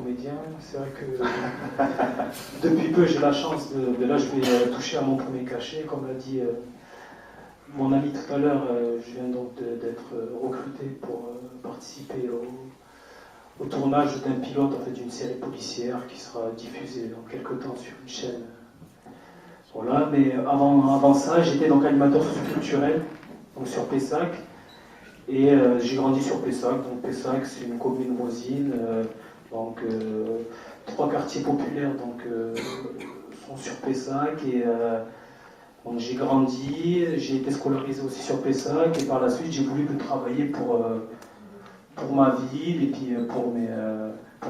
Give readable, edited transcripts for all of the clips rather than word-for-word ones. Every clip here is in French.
comédien. C'est vrai que depuis peu j'ai la chance de là je vais toucher à mon premier cachet, comme l'a dit mon ami tout à l'heure. Je viens donc d'être recruté pour participer au tournage d'un pilote en fait, d'une série policière qui sera diffusée dans quelques temps sur une chaîne. Voilà, mais avant ça, j'étais donc animateur socioculturel donc sur Pessac. Et j'ai grandi sur Pessac. Donc Pessac, c'est une commune voisine. Donc 3 quartiers populaires sont sur Pessac. Et donc j'ai grandi, j'ai été scolarisé aussi sur Pessac. Et par la suite, j'ai voulu travailler pour ma ville et puis pour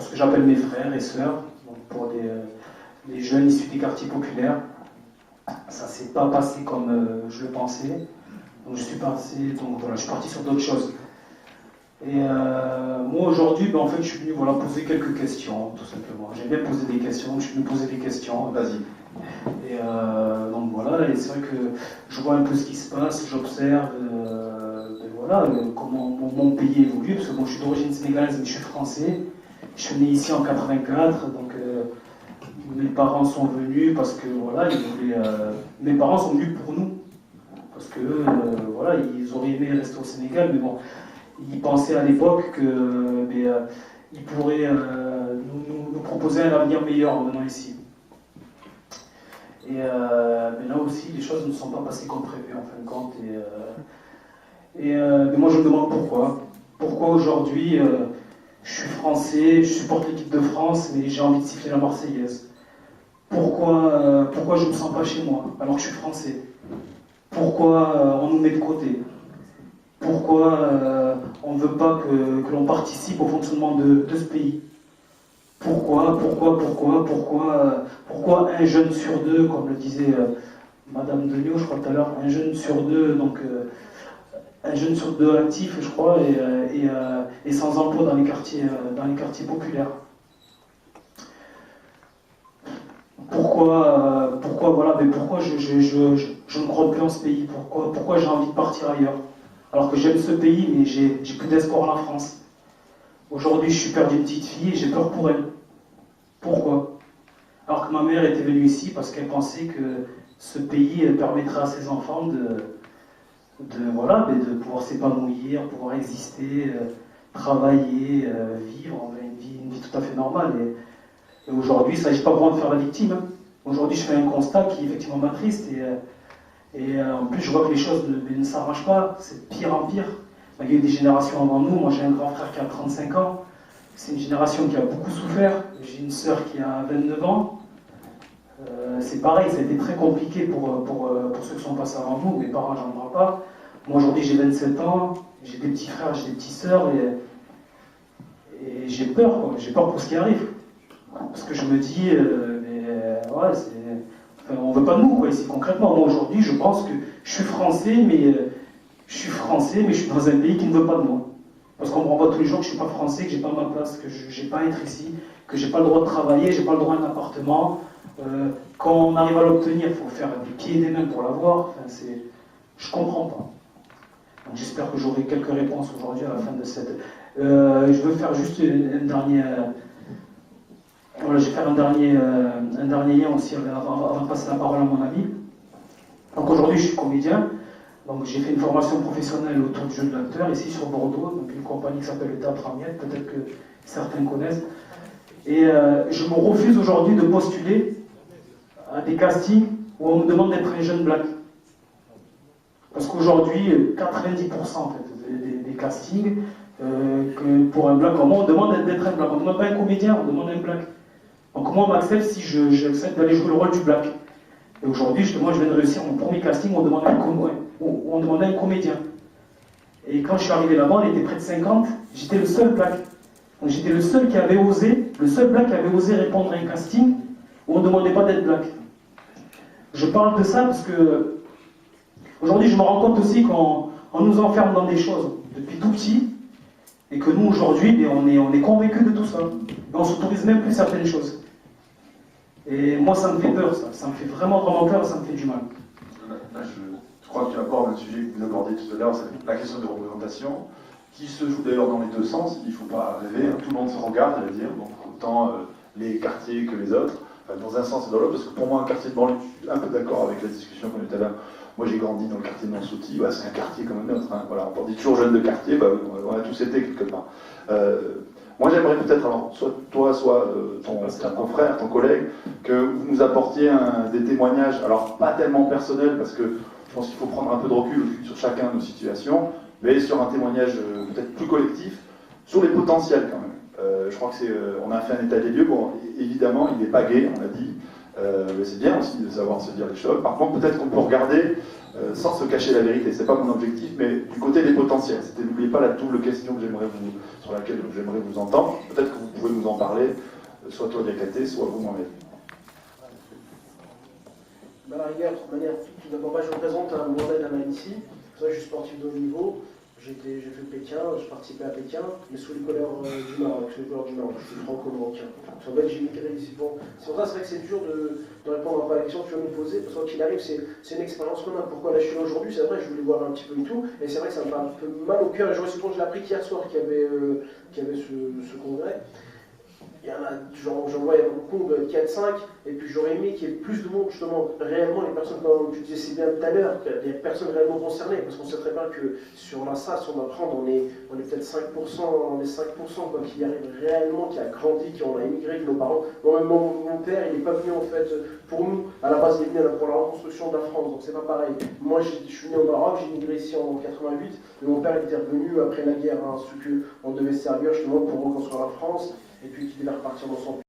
ce que j'appelle mes frères et sœurs, donc pour des jeunes issus des quartiers populaires. Ça ne s'est pas passé comme je le pensais. Donc je suis parti sur d'autres choses. Et moi aujourd'hui, en fait, je suis venu poser quelques questions, tout simplement. J'aime bien poser des questions, je suis venu poser des questions. Vas-y. Et donc voilà, et c'est vrai que je vois un peu ce qui se passe, j'observe comment mon pays évolue, parce que moi je suis d'origine sénégalaise, mais je suis français. Je suis né ici en 84, donc mes parents sont venus parce que voilà, mes parents sont venus pour nous. Parce que ils auraient aimé rester au Sénégal, mais bon, ils pensaient à l'époque qu'ils pourraient nous proposer un avenir meilleur en venant ici. Et mais là aussi, les choses ne sont pas passées comme prévu en fin de compte. Mais moi, je me demande pourquoi. Pourquoi aujourd'hui, je suis français, je supporte l'équipe de France, mais j'ai envie de siffler la Marseillaise. Pourquoi je ne me sens pas chez moi, alors que je suis français. Pourquoi on nous met de côté? Pourquoi on ne veut pas que l'on participe au fonctionnement de ce pays? Pourquoi un jeune sur deux, comme le disait Madame Degnaud, je crois tout à l'heure, un jeune sur deux actif, je crois, et sans emploi dans les quartiers populaires. Pourquoi je ne crois plus en ce pays? Pourquoi j'ai envie de partir ailleurs? Alors que j'aime ce pays, mais j'ai plus d'espoir en la France. Aujourd'hui, je suis père d'une petite fille et j'ai peur pour elle. Pourquoi? Alors que ma mère était venue ici parce qu'elle pensait que ce pays permettrait à ses enfants de pouvoir s'épanouir, pouvoir exister, travailler, vivre une vie tout à fait normale. Et aujourd'hui, il ne s'agit pas vraiment de faire la victime. Aujourd'hui, je fais un constat qui effectivement m'attriste. Et en plus, je vois que les choses ne s'arrangent pas. C'est de pire en pire. Il y a eu des générations avant nous. Moi, j'ai un grand frère qui a 35 ans. C'est une génération qui a beaucoup souffert. J'ai une sœur qui a 29 ans. C'est pareil, ça a été très compliqué pour ceux qui sont passés avant nous. Mes parents, j'en parle pas. Moi, aujourd'hui, j'ai 27 ans. J'ai des petits frères, j'ai des petites sœurs. Et j'ai peur, quoi. J'ai peur pour ce qui arrive. Parce que je me dis, on ne veut pas de nous, quoi, ici, concrètement. Moi, aujourd'hui, je pense que je suis français, mais je suis dans un pays qui ne veut pas de moi. Parce qu'on me renvoie tous les jours que je ne suis pas français, que je n'ai pas ma place, que je n'ai pas à être ici, que je n'ai pas le droit de travailler, je n'ai pas le droit à un appartement. Quand on arrive à l'obtenir, il faut faire des pieds et des mains pour l'avoir. Je ne comprends pas. Donc, j'espère que j'aurai quelques réponses aujourd'hui à la fin de cette... je veux faire juste un dernier... je vais faire un dernier lien aussi avant de passer la parole à mon ami. Donc aujourd'hui, je suis comédien. Donc j'ai fait une formation professionnelle autour du jeu de l'acteur ici sur Bordeaux, donc une compagnie qui s'appelle le Théâtre Amiette, peut-être que certains connaissent. Et je me refuse aujourd'hui de postuler à des castings où on me demande d'être un jeune black. Parce qu'aujourd'hui, 90% en fait, des castings, que pour un black, on demande d'être un black. On ne demande pas un comédien, on demande un black. Donc comment on m'accepte si j'accepte d'aller jouer le rôle du black? Et aujourd'hui, justement, je viens de réussir mon premier casting, on demandait un comédien. Et quand je suis arrivé là-bas, on était près de 50, j'étais le seul black. Donc j'étais le seul black qui avait osé répondre à un casting où on ne demandait pas d'être black. Je parle de ça parce que aujourd'hui, je me rends compte aussi qu'on nous enferme dans des choses depuis tout petit, et que nous, aujourd'hui, on est convaincus de tout ça. Et on ne s'autorise même plus certaines choses. Et moi, ça me fait peur, ça. Ça me fait vraiment, vraiment peur, ça me fait du mal. Là, je crois que tu abordes un sujet que vous abordez tout à l'heure, c'est la question de représentation, qui se joue d'ailleurs dans les deux sens. Il ne faut pas rêver, hein. Tout le monde se regarde, je veux dire. Donc, autant les quartiers que les autres, enfin, dans un sens et dans l'autre, parce que pour moi, un quartier de banlieue, je suis un peu d'accord avec la discussion qu'on a eu tout à l'heure. Moi, j'ai grandi dans le quartier de Nansouty, bah, c'est un quartier comme un autre. Hein. Voilà, on dit toujours jeune de quartier, bah, on a tous été quelque part. Moi, j'aimerais peut-être, alors, soit toi, soit ton confrère, ton collègue, que vous nous apportiez des témoignages, alors pas tellement personnels, parce que je pense qu'il faut prendre un peu de recul sur chacun de nos situations, mais sur un témoignage peut-être plus collectif, sur les potentiels quand même. Je crois que on a fait un état des lieux. Bon, évidemment, il n'est pas gai, on l'a dit. Mais c'est bien aussi de savoir se dire les choses. Par contre, peut-être qu'on peut regarder sans se cacher la vérité. C'est pas mon objectif, mais du côté des potentiels. N'oubliez pas la double question que sur laquelle j'aimerais vous entendre. Peut-être que vous pouvez nous en parler, soit toi, Diakhaté, soit vous, Mohamed. À la rigueur, de toute manière, tout d'abord, moi je me présente à Mohamed Amalissi. Je suis sportif de haut niveau. J'ai fait Pékin, j'ai participé à Pékin, mais sous les couleurs du Maroc, je suis franco-marocain. En fait, j'ai migré ici. Bon, c'est pour ça c'est vrai que c'est dur de répondre à la question que tu vas me poser, parce qu'il arrive, c'est une expérience qu'on a. Pourquoi là je suis là aujourd'hui? C'est vrai, je voulais voir un petit peu et tout, et c'est vrai que ça me fait un peu mal au cœur, et je suppose que je l'ai appris qu'hier soir qu'il y avait ce congrès. Il y en a, j'en vois beaucoup, 4-5, et puis j'aurais aimé qu'il y ait plus de monde, justement, réellement, les personnes, comme tu disais si bien tout à l'heure, des personnes réellement concernées, parce qu'on sait très bien que sur l'ASA, si on va prendre, on est peut-être 5%, on est 5% quoi, qui arrive réellement, qui a grandi, qui ont émigré, que nos parents. Moi, mon père, il n'est pas venu en fait pour nous, à la base, il est venu pour la reconstruction de la France, donc c'est pas pareil. Moi, je suis né au Maroc, j'ai immigré ici en 88, mais mon père était revenu après la guerre, hein, ce qu'on devait servir justement pour reconstruire la France. Et puis qu'il devait repartir dans son